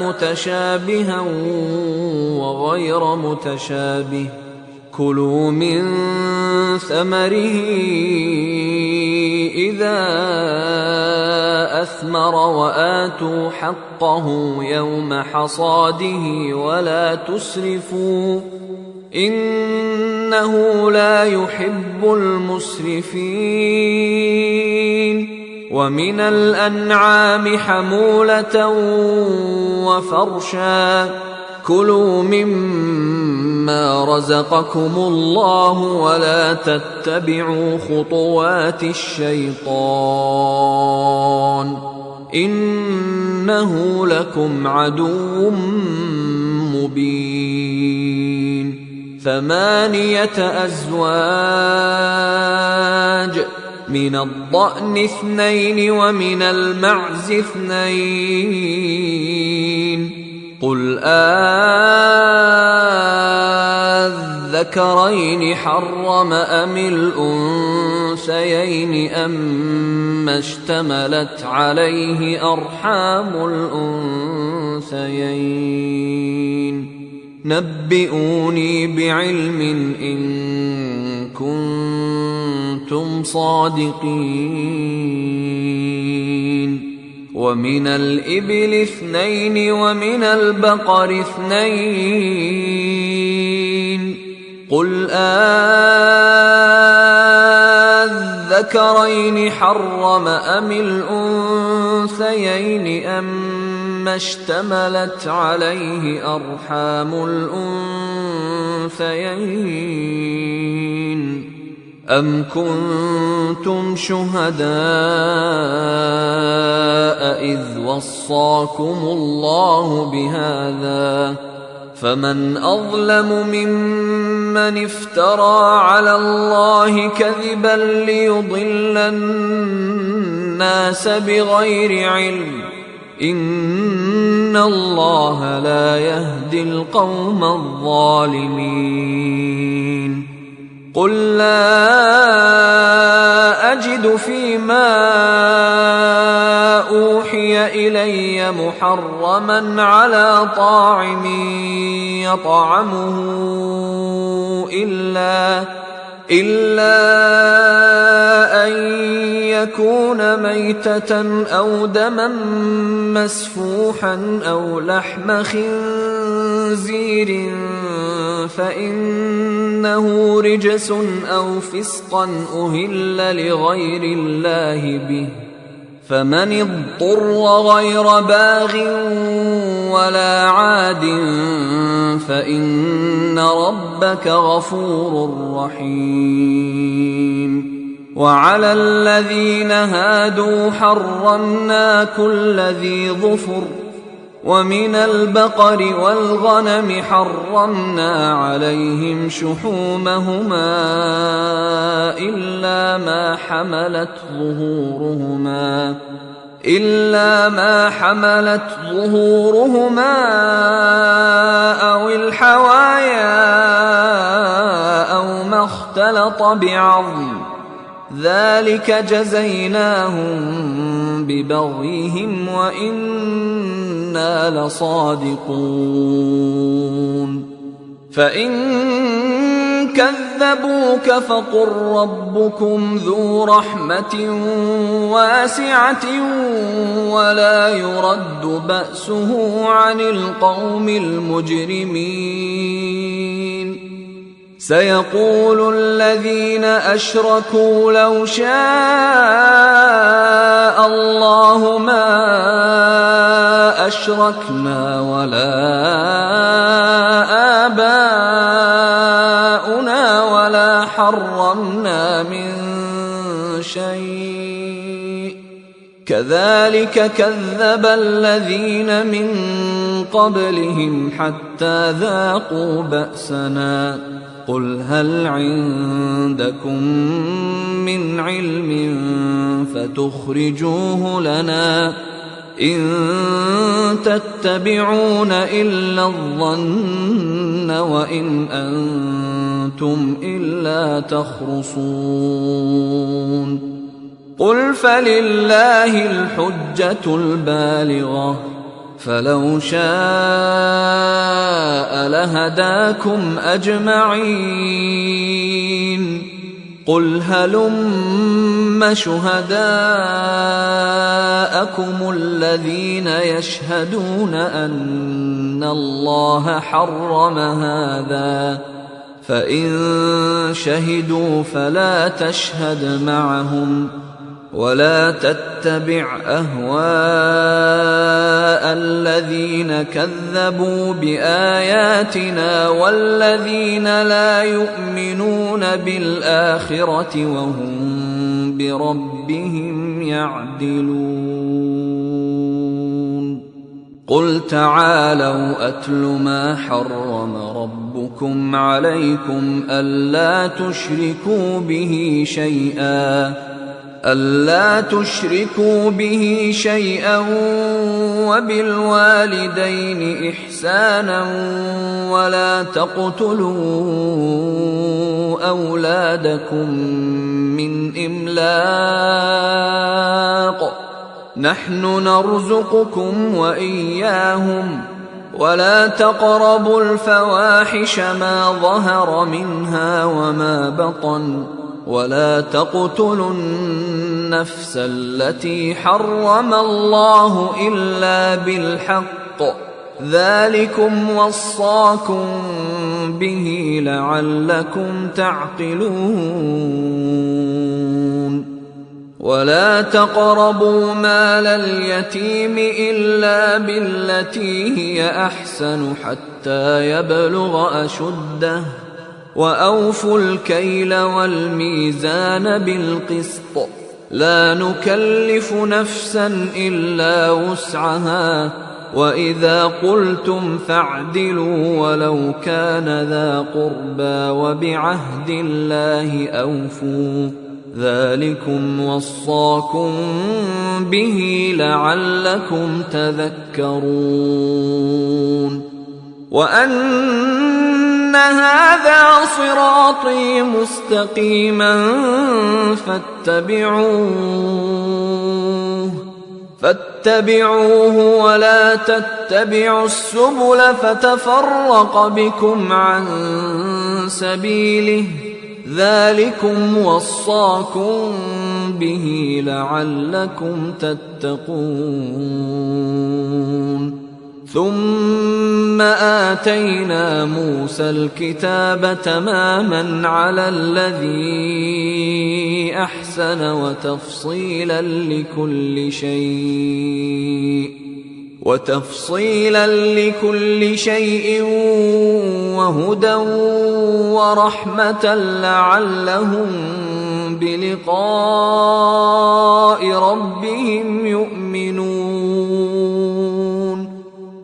متشابها وغير متشابه كلوا من ثمره إذا أثمر وآتوا حقه يوم حصاده ولا تسرفوا إنه لا يحب المسرفين. ومن الأنعام حمولة وفرشا كلوا مما رزقكم الله ولا تتبعوا خطوات الشيطان إنه لكم عدو مبين. 8 أزواج من الضأن 2 ومن المعز 2 قل أذكرين حرم أم الأنثيين أما اشتملت عليه أرحام الأنثيين نبئوني بعلم إن كنتم صادقين. ومن الإبل 2 ومن البقر 2 قل أذكرين حرم أم الأنثيين أما اشتملت عليه أرحام الأنثيين أم كنتم شهداء إذ وصاكم الله بهذا فمن أظلم ممن افترى على الله كذبا ليضل الناس بغير علم إن الله لا يهدي القوم الظالمين. قل لا أجد فيما أوحي إلي محرما على طاعم يطعمه إلا أن يكون ميتة أو دما مسفوحا أو لحم خنزير فإنه رجس أو فسقا أهل لغير الله به فمن اضطر غير باغ ولا عاد فإن ربك غفور رحيم. وعلى الذين هادوا حرمنا كل ذي ظفر ومن البقر والغنم حرمنا عليهم شحومهما إلا ما حملت ظهورهما أو الحوايا أو ما اختلط بعظم ذلك جزيناهم ببغيهم وإنا لصادقون. فإن كذبوك فقل ربكم ذو رحمة واسعة ولا يرد بأسه عن القوم المجرمين. سيقول الذين أشركوا لو شاء الله ما أشركنا ولا آباؤنا ولا حرمنا من شيء كذلك كذب الذين من قبلهم حتى ذاقوا بأسنا. قل هل عندكم من علم فتخرجوه لنا إن تتبعون إلا الظن وإن أنتم إلا تخرصون. قل فلله الحجة البالغة فلو شاء لهداكم أجمعين. قل هلم شهداءكم الذين يشهدون أن الله حرم هذا، فإن شهدوا فلا تشهد معهم، ولا تتبع أهواء الذين كذبوا بآياتنا والذين لا يؤمنون بالآخرة وهم بربهم يعدلون. قل تعالوا أتل ما حرم ربكم عليكم ألا تشركوا به شيئا وبالوالدين إحسانا ولا تقتلوا أولادكم من إملاق، نحن نرزقكم وإياهم، ولا تقربوا الفواحش ما ظهر منها وما بطن، ولا تقتلوا النفس التي حرم الله إلا بالحق، ذلكم وصاكم به لعلكم تعقلون. ولا تقربوا مال اليتيم إلا بالتي هي أحسن حتى يبلغ أشده، وأوفوا الكيل والميزان بالقسط، لا نكلف نفسا إلا وسعها، وإذا قلتم فاعدلوا ولو كان ذا قربى، وبعهد الله أوفوا، ذلكم وصاكم به لعلكم تذكرون. وأن هذا صراطي مستقيما فاتبعوه ولا تتبعوا السبل فتفرق بكم عن سبيله، ذلكم وصاكم به لعلكم تتقون. ثم آتينا موسى الكتاب تماما على الذي أحسن وتفصيلا لكل شيء وهدى ورحمة لعلهم بلقاء ربهم يؤمنون.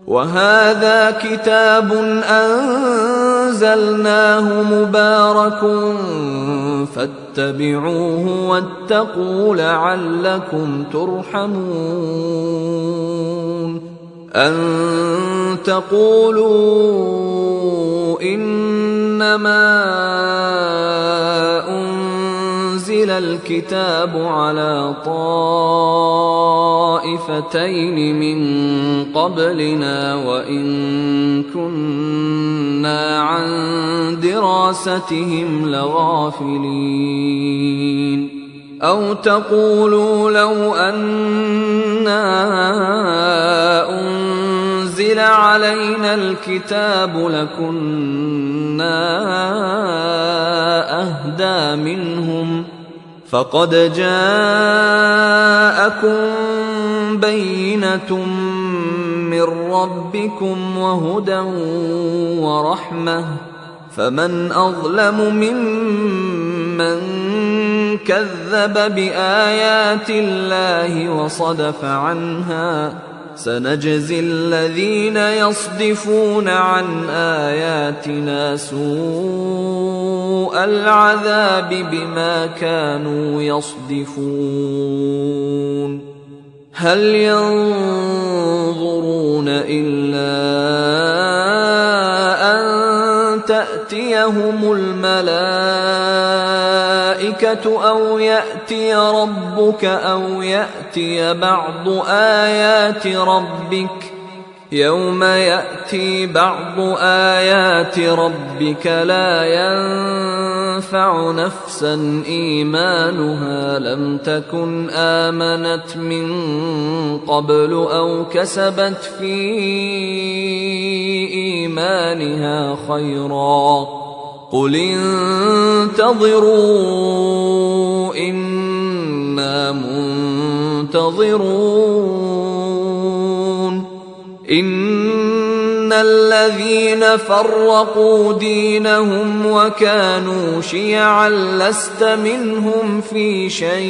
وهذا كتاب أنزلناه مبارك فاتبعوه واتقوا لعلكم ترحمون. أن تقولوا إنما أنزل الكتاب على طائفتين من قبلنا وإن كنا عن دراستهم لغافلين. أو تقولوا لو أنا أنزل علينا الكتاب لكنا أهدى منهم، فقد جاءكم بينة من ربكم وهدى ورحمة، فمن أظلم ممن كذب بآيات الله وصدف عنها، سنجزي الذين يصدفون عن آياتنا سوء العذاب بما كانوا يصدفون. هل ينظرون إلا أن تأتيهم الملائكة أو يأتي ربك أو يأتي بعض آيات ربك، يوم يأتي بعض آيات ربك لا ينفع نفسا إيمانها لم تكن آمنت من قبل أو كسبت في إيمانها خيرا قل انتظروا إنا منتظرون إن الذين فرقوا دينهم وكانوا شيعا لست منهم في شيء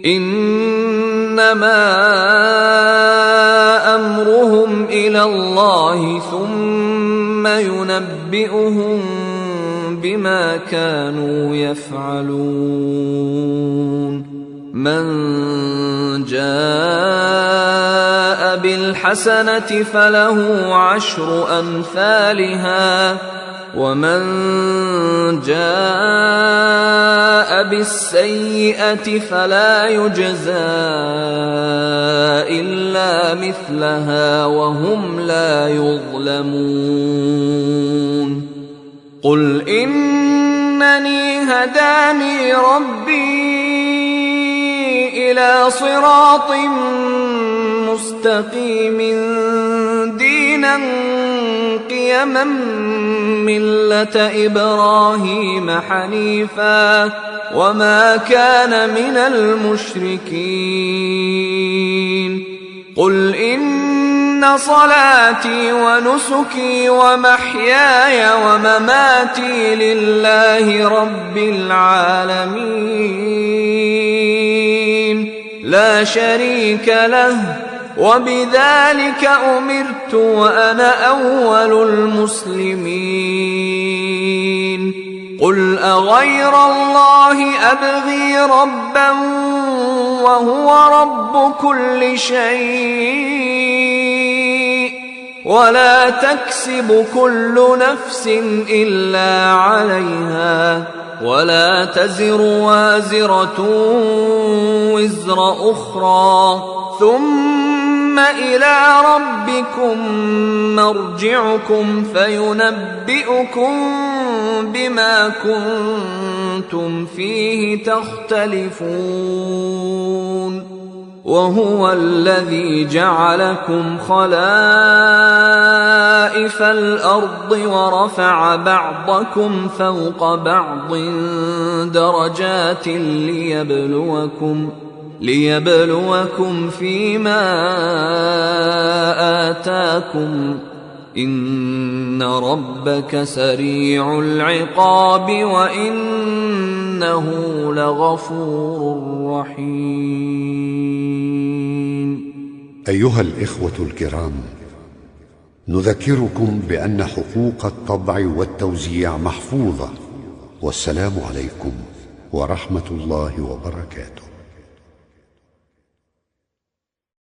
إنما أمرهم إلى الله ثم ينبئهم بما كانوا يفعلون من جاء بالحسنة فله 10 أمثالها ومن جاء بالسيئة فلا يجزى إلا مثلها وهم لا يظلمون قل إنني هداني ربي إلى صراط مستقيم دينا قيما ملة إبراهيم حنيفا وما كان من المشركين قل إن صلاتي ونسكي ومحياي ومماتي لله رب العالمين لا شريك له وبذلك أمرت وأنا أول المسلمين قل أغير الله أبغي ربا وهو رب كل شيء ولا تكسب كل نفس إلا عليها ولا تزر وازرة وزر أخرى ثم إلى ربكم مرجعكم فينبئكم بما كنتم فيه تختلفون وهو الذي جعلكم خلائف الأرض ورفع بعضكم فوق بعض درجات ليبلوكم فيما آتاكم إن ربك سريع العقاب وإنه لغفور رحيم. أيها الإخوة الكرام، نذكركم بأن حقوق الطبع والتوزيع محفوظة، والسلام عليكم ورحمة الله وبركاته.